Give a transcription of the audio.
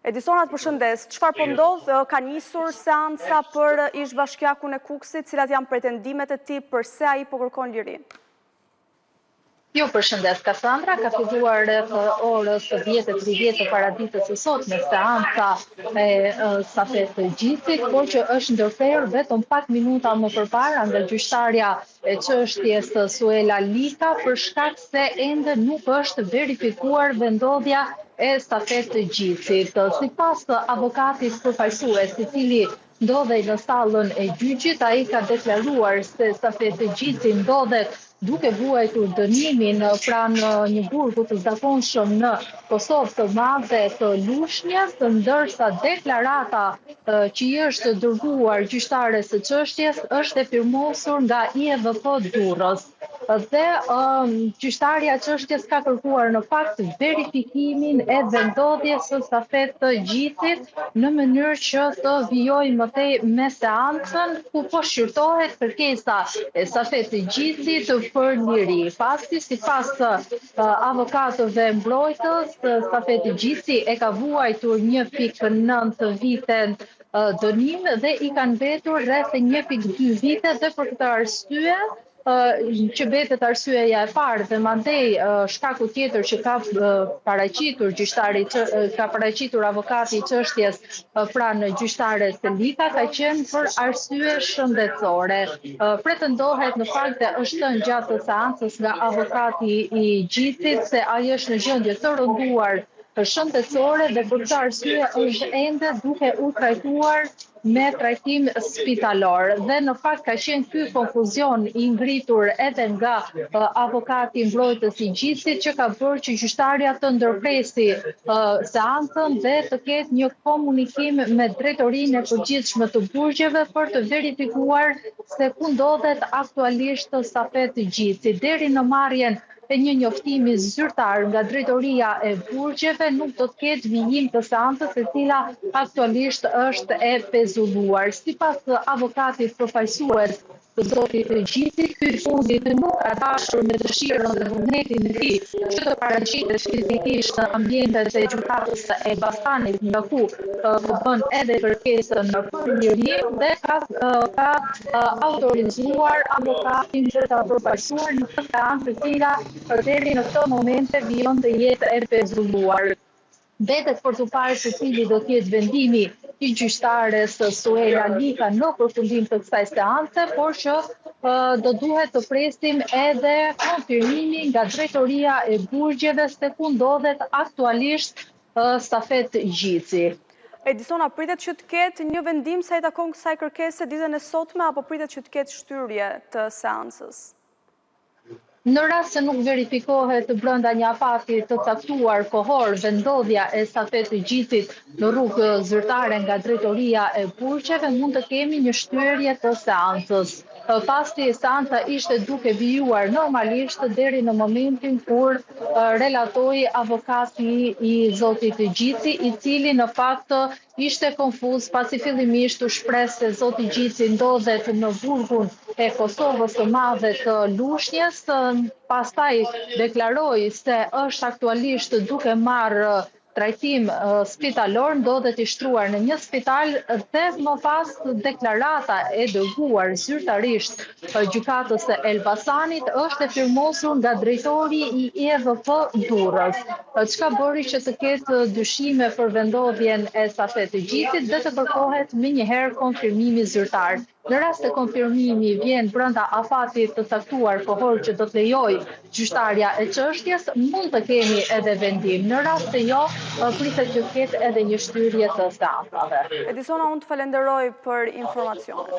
Edisonat, përshëndes. Çfarë po ndodh? Ka nisur seanca për ish bashkiakun e Kuksit, cilat janë pretendimet e tij përse ai po kërkon lirinë? Ju përshëndes, Kassandra, ka filluar rreth orës 10:30 të paraditës së sotme seanca e stafet të gjithit, por që është ndërprerur vetëm pak minuta më përpara nga gjyqtarja e çështjes Suela Lika për shkak se ende nuk është verifikuar vendodhja e stafet të gjithit. Sipas avokatit përfaqësues, i cili ndodhej në sallën e gjyqit, ai ka deklaruar se stafet të gjithit ndodhet duke vuajtur dënimin pranë një burgu të zakonshëm në Kosovë të Madhe të Lushnjës, ndërsa deklarata që i është dërguar gjyqtares së çështjes është e firmosur nga IEVP Durrës. Dhe gjyqtarja e çështjes ka kërkuar në fakt verifikimin e vendodhjes së stafet të gjithit në mënyrë që të vijojë më tej me seancën ku po shqyrtohet kërkesa e stafet të gjithit për liri. Pasi, sipas avokatëve mbrojtës, stafet të gjithsi e ka vuajtur 1.9 vite dënim dhe i kanë mbetur rreth 1.2 vite dhe për këtë arsye që betet arsyeja e parë dhe mandej shkaku tjetër që ka paraqitur gjyqtari, ka paraqitur avokati i çështjes pranë gjyqtares Lika, ka qenë për arsye shëndetësore. Pretendohet në fakt se është thënë gjatë të seancës nga avokati i gjithit se ai është në gjendje të rënduar shëndetësore dhe për këtë arsye është ende duke u trajtuar me trajtim spitalor. Dhe në fakt ka qenë ky konfuzion i ngritur edhe nga avokati mbrojtës i gjithsit që ka bërë që gjyqtarja të ndërpresi seancën dhe të ketë një komunikim me drejtorinë e përgjithshme të burgjeve për të verifikuar se ku ndodhet aktualisht stafet të gjithsit. Deri në marrjen e një njoftimi zyrtar nga drejtoria e burgjeve nuk do të ketë vijim të seancës e cila aktualisht është e pezulluar. Sipas avokatit përfaqësues të zotit të gjithit, ky fundi nuk ka dashur me dëshirën dhe vullnetin e tij që të paraqitet fizikisht në ambientet e gjykatës së Elbasanit, nga ku bën edhe kërkesën për lirim dhe ka autorizuar avokatin që ta përfaqësuar në këtë seancë e cila deri në këtë moment vijon të jetë e pezulluar. Betet për të parë se cili do të jetë vendimi i gjyqtares Suela Lika në përfundim të kësaj seance, por që do duhet të presim edhe konfirmimin nga drejtoria e burgjeve se ku ndodhet aktualisht stafet gjithsi. Edisona, pritet që të ketë një vendim sa i takon kësaj kërkese ditën e sotme apo pritet që të ketë shtyrje të seancës? Në rast se nuk verifikohet brenda një afati të caktuar kohor vendodhja e stafet të gjithit në rrugë zyrtare nga drejtoria e burgjeve, mund të kemi një shtyrje të seancës. Pasi seanca ishte duke vijuar normalisht deri në momentin kur relatoi avokati i zotit të gjithsi, i cili në fakt ishte konfuz pasi fillimisht u shpreh se zoti Gjithsi ndodhet në burgun e Kosovës së Madhe të Lushnjës, pastaj deklaroi se është aktualisht duke marrë trajtim spitalor, ndodhet i shtruar në një spital dhe më pas deklarata e dërguar zyrtarisht gjykatës së Elbasanit është e firmosur nga drejtori i IEVP Durrës, çka bëri që të ketë dyshime për vendodhjen e stafet të gjithit dhe të kërkohet menjëherë konfirmimi zyrtar. Në rast se konfirmimi vjen brenda afatit të caktuar kohor që do të lejojë gjyqtarja e çështjes, mund të kemi edhe vendim. Në rast se jo, pritet që ketë edhe një shtyrje të seancave. Edisona, unë të falenderoj për informacionet.